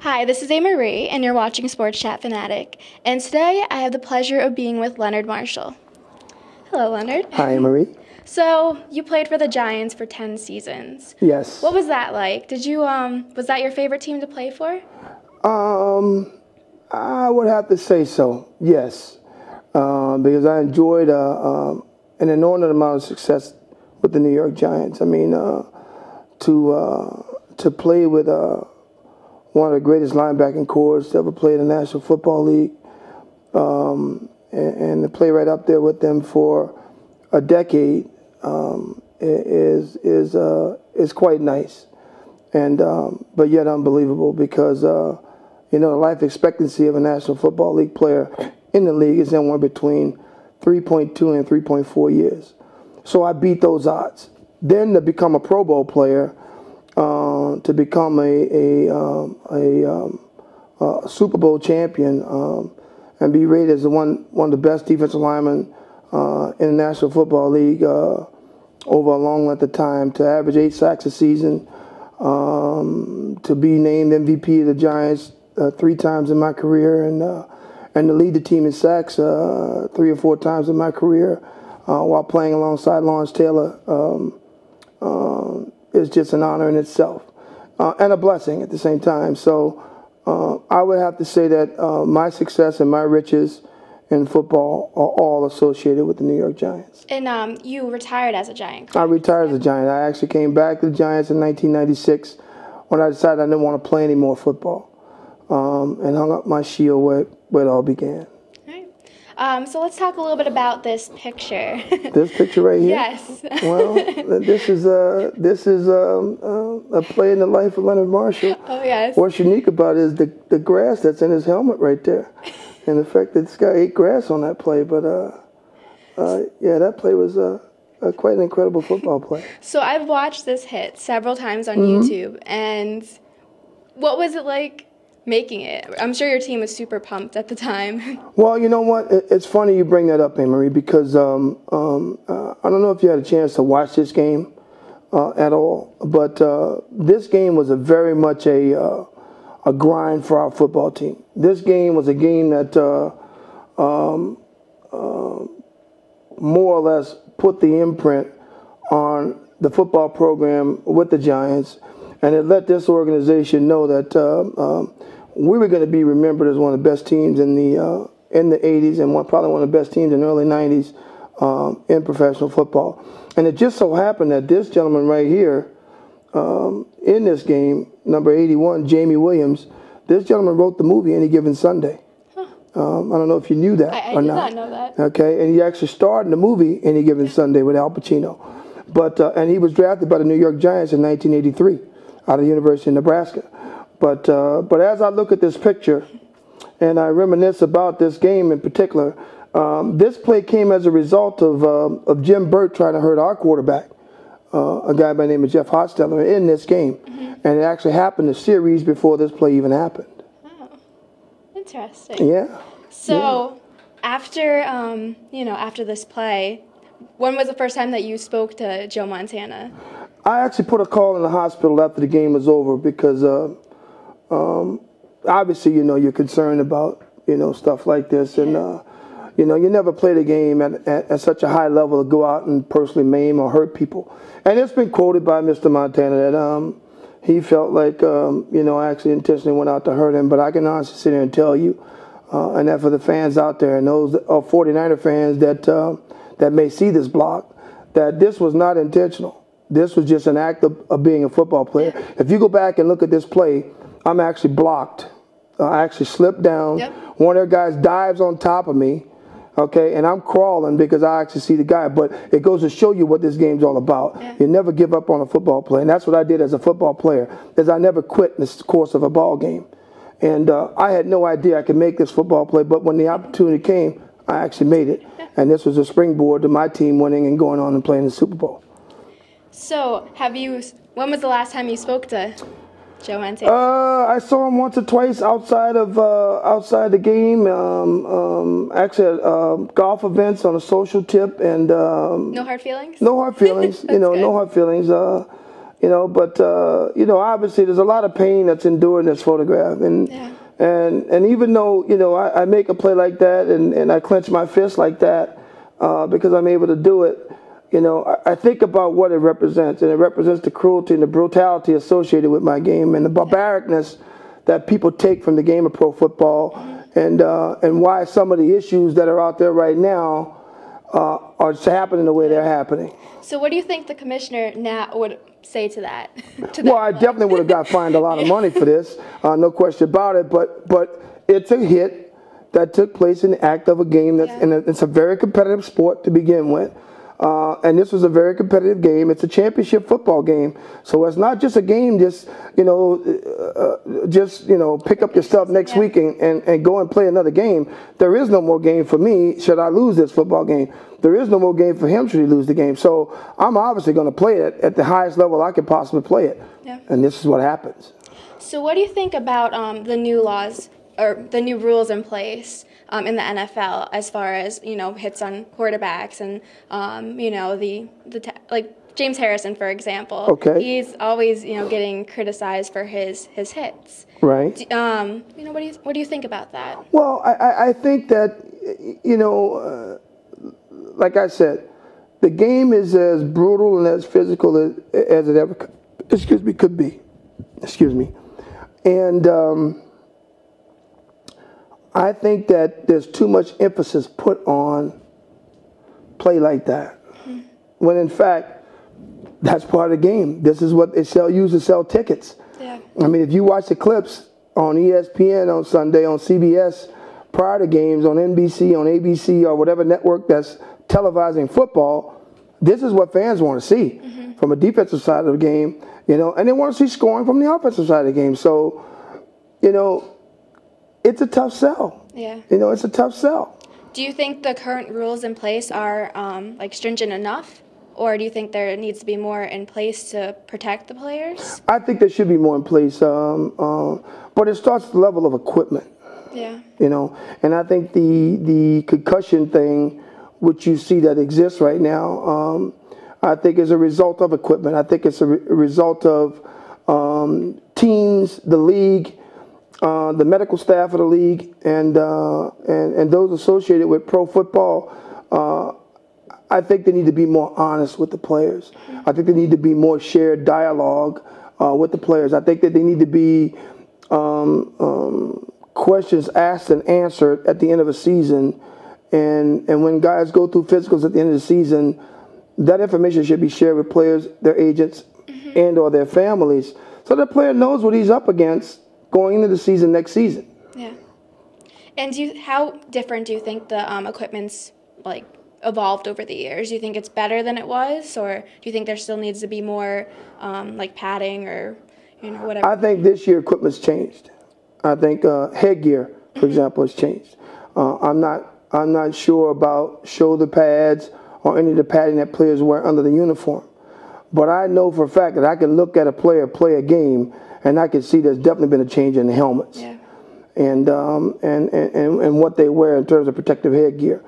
Hi, this is A. Marie, and you're watching Sports Chat Fanatic. And today I have the pleasure of being with Leonard Marshall. Hello, Leonard. Hi, Marie. So, you played for the Giants for 10 seasons. Yes. What was that like? Was that your favorite team to play for? I would have to say so, yes. Because I enjoyed an inordinate amount of success with the New York Giants. I mean, to play with one of the greatest linebacking corps to ever play in the National Football League, and to play right up there with them for a decade is quite nice, and but yet unbelievable because the life expectancy of a National Football League player in the league is anywhere between 3.2 and 3.4 years. So I beat those odds. Then to become a Pro Bowl player, to become a Super Bowl champion, and be rated as one of the best defensive linemen in the National Football League over a long length of time, to average 8 sacks a season, to be named MVP of the Giants 3 times in my career, and to lead the team in sacks 3 or 4 times in my career while playing alongside Lawrence Taylor is just an honor in itself and a blessing at the same time. So I would have to say that my success and my riches in football are all associated with the New York Giants. And you retired as a Giant, correct? I retired as a Giant. I actually came back to the Giants in 1996 when I decided I didn't want to play any more football, and hung up my shield where it all began. All right. So let's talk a little bit about this picture. This picture right here? Yes. Well, this is a play in the life of Leonard Marshall. Oh, yes. What's unique about it is the grass that's in his helmet right there, and the fact that this guy ate grass on that play. But yeah, that play was quite an incredible football play. So I've watched this hit several times on YouTube, and what was it like making it? I'm sure your team was super pumped at the time. Well, you know what? It's funny you bring that up, Anne-Marie, because I don't know if you had a chance to watch this game at all, but this game was very much a grind for our football team. This game was a game that more or less put the imprint on the football program with the Giants, and it let this organization know that we were going to be remembered as one of the best teams in the 80s, and probably one of the best teams in the early 90s in professional football. And it just so happened that this gentleman right here in this game, number 81, Jamie Williams, this gentleman wrote the movie Any Given Sunday. I don't know if you knew that or not. I did not know that. Okay, and he actually starred in the movie Any Given Sunday with Al Pacino. But and he was drafted by the New York Giants in 1983 out of the University of Nebraska. But as I look at this picture and I reminisce about this game in particular, this play came as a result of Jim Burt trying to hurt our quarterback, a guy by the name of Jeff Hostetler, in this game. And it actually happened a series before this play even happened. Oh, interesting. Yeah. So after after this play, when was the first time that you spoke to Joe Montana? I actually put a call in the hospital after the game was over because obviously, you're concerned about, stuff like this. And, you never played a game at such a high level to go out and personally maim or hurt people. And it's been quoted by Mr. Montana that he felt like, I actually intentionally went out to hurt him. But I can honestly sit here and tell you, and that for the fans out there and those 49er fans that may see this block, that this was not intentional. This was just an act of being a football player. If you go back and look at this play, I'm actually blocked. I actually slipped down. Yep. One of their guys dives on top of me, okay, and I'm crawling because I actually see the guy. But it goes to show you what this game's all about. Yeah. You never give up on a football play, and that's what I did as a football player, is I never quit in the course of a ball game. And I had no idea I could make this football play, but when the opportunity came, I actually made it. And this was a springboard to my team winning and going on and playing the Super Bowl. So, when was the last time you spoke to Joe Montana? I saw him once or twice outside the game. Actually at golf events on a social tip, and no hard feelings? no hard feelings. Good. No hard feelings. But obviously there's a lot of pain that's endured in this photograph, and even though I make a play like that and I clench my fist like that because I'm able to do it, I think about what it represents, and it represents the cruelty and the brutality associated with my game and the barbaricness that people take from the game of pro football, and why some of the issues that are out there right now are happening the way they're happening. So what do you think the commissioner now would say to that? Well, I definitely would have got fined a lot of money for this, no question about it. But it's a hit that took place in the act of a game and it's a very competitive sport to begin with. And this was a very competitive game. It's a championship football game, so it's not just a game. Just pick up your stuff next week and go and play another game. There is no more game for me should I lose this football game. There is no more game for him should he lose the game. So I'm obviously going to play it at the highest level I can possibly play it. Yeah. And this is what happens. So what do you think about the new laws or the new rules in place in the NFL as far as hits on quarterbacks and like James Harrison, for example? Okay. He's always getting criticized for his hits. Right. What do you think about that? Well, I think that like I said, the game is as brutal and as physical as it ever could be. Excuse me. And I think that there's too much emphasis put on play like that, when in fact that's part of the game. This is what they use to sell tickets. Yeah. I mean, if you watch the clips on ESPN on Sunday, on CBS, prior to games, on NBC, on ABC, or whatever network that's televising football, this is what fans want to see from a defensive side of the game, and they want to see scoring from the offensive side of the game. So, it's a tough sell. Yeah. It's a tough sell. Do you think the current rules in place are stringent enough, or do you think there needs to be more in place to protect the players? I think there should be more in place, but it starts at the level of equipment. Yeah. And I think the concussion thing, which you see that exists right now, I think is a result of equipment. I think it's a result of teams, the league, the medical staff of the league, and those associated with pro football. I think they need to be more honest with the players. I think there need to be more shared dialogue with the players. I think that they need to be questions asked and answered at the end of a season, and when guys go through physicals at the end of the season, that information should be shared with players, their agents, and or their families, so the player knows what he's up against going into the season next season. Yeah. And how different do you think the equipment's evolved over the years? Do you think it's better than it was, or do you think there still needs to be more padding or whatever? I think this year equipment's changed. I think headgear, for example, has changed. I'm not sure about shoulder pads or any of the padding that players wear under the uniform, but I know for a fact that I can look at a player play a game and I can see there's definitely been a change in the helmets, and what they wear in terms of protective headgear.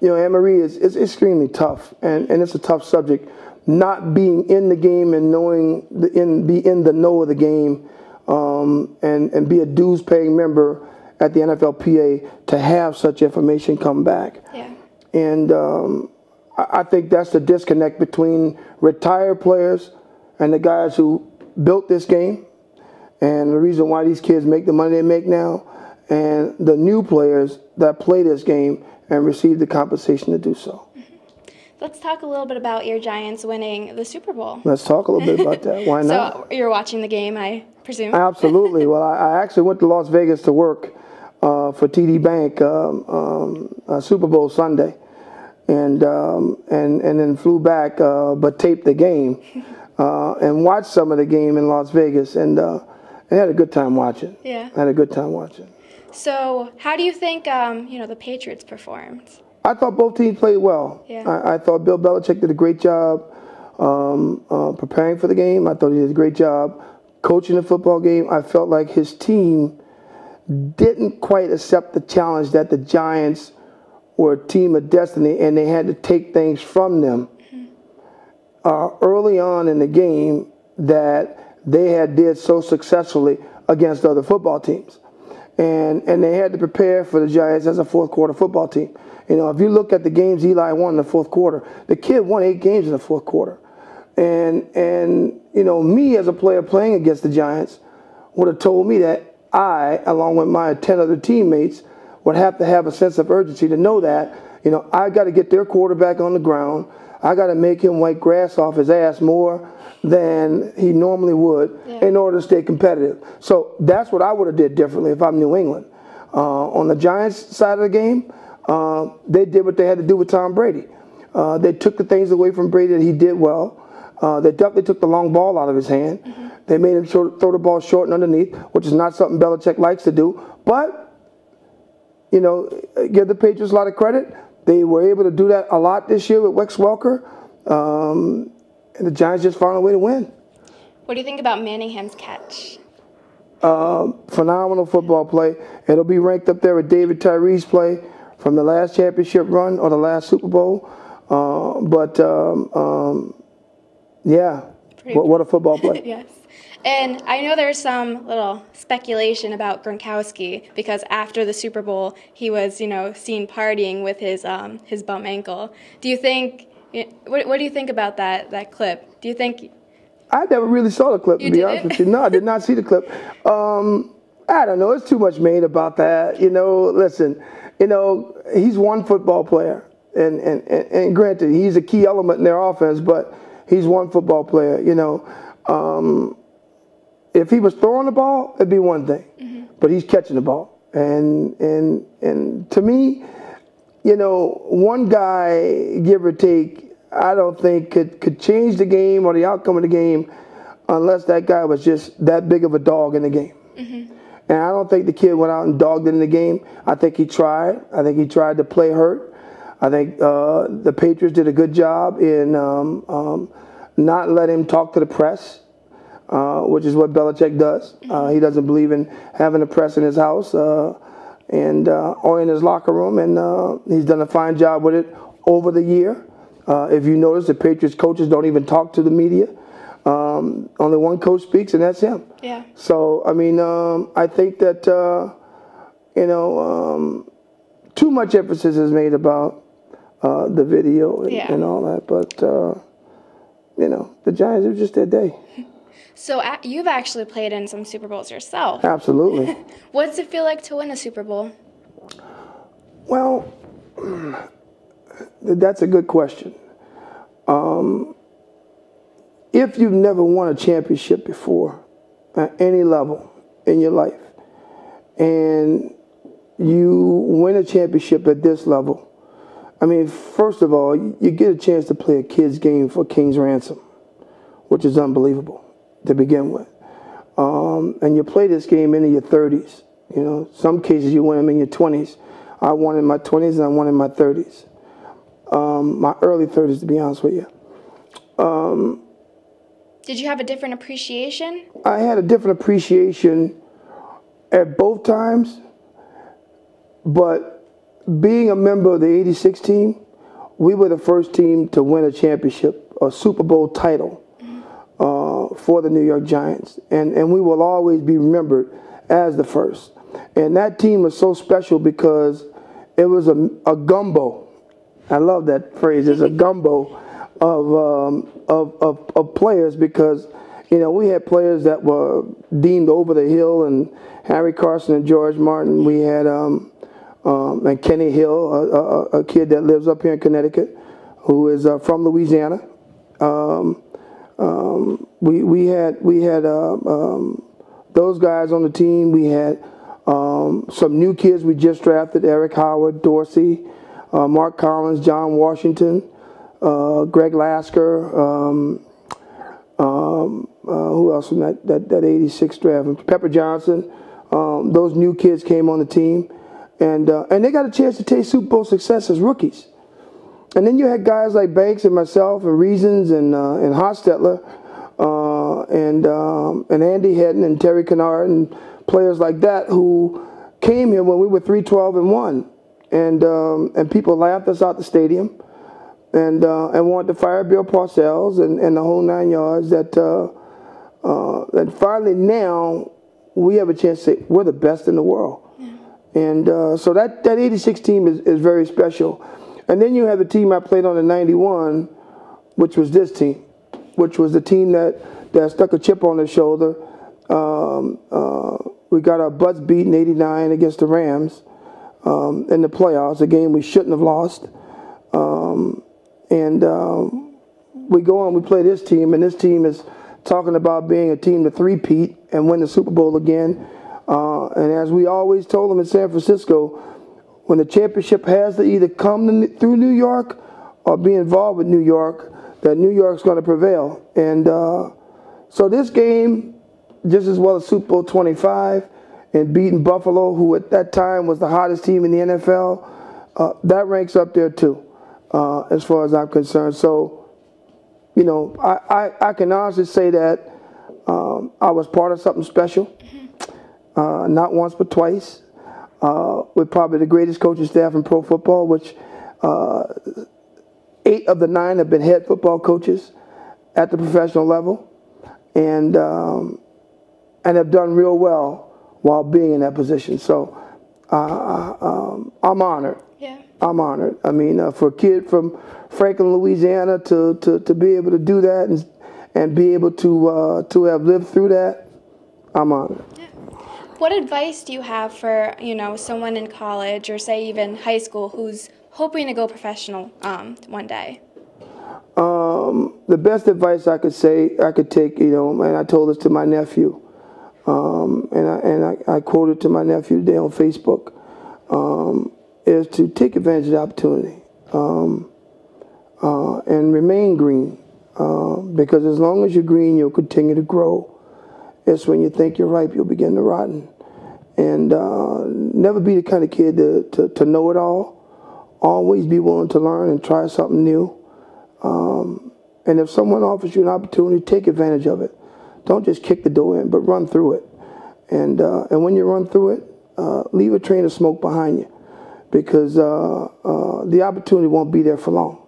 Anne-Marie is extremely tough, and it's a tough subject. Not being in the game and be in the know of the game, and be a dues-paying member at the NFLPA to have such information come back. Yeah. And I think that's the disconnect between retired players and the guys who built this game, and the reason why these kids make the money they make now, and the new players that play this game and receive the compensation to do so. Let's talk a little bit about your Giants winning the Super Bowl. Let's talk a little bit about that. Why not? So you're watching the game, I presume? Absolutely. Well, I actually went to Las Vegas to work for TD Bank Super Bowl Sunday, and then flew back, but taped the game and watched some of the game in Las Vegas, and had a good time watching. Yeah. Had a good time watching. So how do you think the Patriots performed? I thought both teams played well. Yeah. I thought Bill Belichick did a great job preparing for the game. I thought he did a great job coaching the football game. I felt like his team didn't quite accept the challenge that the Giants were a team of destiny and they had to take things from them. early on in the game that they had did so successfully against other football teams. And they had to prepare for the Giants as a fourth quarter football team. You know, if you look at the games Eli won in the fourth quarter, the kid won 8 games in the fourth quarter. And you know, me as a player playing against the Giants would have told me that I, along with my 10 other teammates, would have to have a sense of urgency to know that, you know, I got to get their quarterback on the ground. I got to make him wipe grass off his ass more than he normally would in order to stay competitive. So that's what I would have did differently if I'm New England. On the Giants side of the game, they did what they had to do with Tom Brady. They took the things away from Brady that he did well. They definitely took the long ball out of his hand. They made him throw the ball short and underneath, which is not something Belichick likes to do. But, you know, give the Patriots a lot of credit. They were able to do that a lot this year with Wes Welker. And the Giants just found a way to win. What do you think about Manningham's catch? Phenomenal football play. It'll be ranked up there with David Tyree's play from the last championship run or the last Super Bowl. Yeah, what a football play. Yes. And I know there's some little speculation about Gronkowski because after the Super Bowl, he was, you know, seen partying with his bum ankle. Do you think? What do you think about that clip? Do you think? I never really saw the clip, to be honest with you. No, I did not see the clip. I don't know. It's too much made about that. You know, listen, you know, he's one football player. And granted, he's a key element in their offense, but he's one football player, you know. If he was throwing the ball, it'd be one thing. But he's catching the ball. And to me, you know, one guy, give or take, I don't think could change the game or the outcome of the game unless that guy was just that big of a dog in the game. And I don't think the kid went out and dogged it in the game. I think he tried. I think he tried to play hurt. I think the Patriots did a good job in not letting him talk to the press, which is what Belichick does. He doesn't believe in having the press in his house or in his locker room, and he's done a fine job with it over the year. If you notice, the Patriots coaches don't even talk to the media. Only one coach speaks, and that's him. Yeah. So, I mean, I think that, you know, too much emphasis is made about the video and all that. But, you know, the Giants are just their day. So you've actually played in some Super Bowls yourself. Absolutely. What does it feel like to win a Super Bowl? Well, that's a good question. If you've never won a championship before at any level in your life, and you win a championship at this level, I mean, first of all, you get a chance to play a kid's game for King's ransom, which is unbelievable to begin with. And you play this game into your 30s. You know, some cases you win them in your 20s. I won in my 20s and I won in my 30s. My early 30s, to be honest with you. Did you have a different appreciation? I had a different appreciation at both times, but being a member of the '86 team, we were the first team to win a championship, a Super Bowl title for the New York Giants, and we will always be remembered as the first. And that team was so special because it was a gumbo. I love that phrase. It's a gumbo of players because, you know, we had players that were deemed over the hill, and Harry Carson and George Martin. We had and Kenny Hill, a kid that lives up here in Connecticut, who is from Louisiana. We had those guys on the team. We had some new kids we just drafted: Eric Howard, Dorsey, Mark Collins, John Washington, Greg Lasker, who else from that '86 draft? Pepper Johnson. Those new kids came on the team, and they got a chance to taste Super Bowl success as rookies. And then you had guys like Banks and myself and Reasons and Hostetler and Andy Hedden and Terry Kennard and players like that who came here when we were 3-12-1, and people laughed us out the stadium. and wanted to fire Bill Parcells and the whole 9 yards. That finally now we have a chance to say we're the best in the world. Yeah. And so that 86 team is very special. And then you have the team I played on in 91, which was this team, which was the team that stuck a chip on their shoulder. We got our butts beat in 89 against the Rams in the playoffs, a game we shouldn't have lost. We go on, we play this team, and this team is talking about being a team to three-peat and win the Super Bowl again. And as we always told them in San Francisco, when the championship has to either come through New York or be involved with New York, that New York's going to prevail. And so this game, just as well as Super Bowl 25 and beating Buffalo, who at that time was the hottest team in the NFL, that ranks up there too, as far as I'm concerned. So, you know, I can honestly say that I was part of something special, not once but twice, with probably the greatest coaching staff in pro football, which 8 of the 9 have been head football coaches at the professional level, and have done real well while being in that position. So I'm honored. Yeah. I'm honored. I mean, for a kid from Franklin, Louisiana, to be able to do that and be able to have lived through that, I'm honored. Yeah. What advice do you have for, you know, someone in college or say even high school who's hoping to go professional one day? The best advice I could take, you know, and I told this to my nephew, and I quoted to my nephew today on Facebook, is to take advantage of the opportunity and remain green, because as long as you're green, you'll continue to grow. It's when you think you're ripe, you'll begin to rotten. And never be the kind of kid to know it all. Always be willing to learn and try something new. And if someone offers you an opportunity, take advantage of it. Don't just kick the door in, but run through it. And when you run through it, leave a train of smoke behind you, because the opportunity won't be there for long.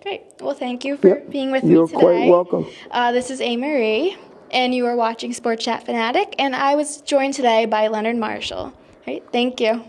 Great. Well, thank you for being with me today. You're quite welcome. This is A. Marie, and you are watching Sports Chat Fanatic, and I was joined today by Leonard Marshall. All right, thank you.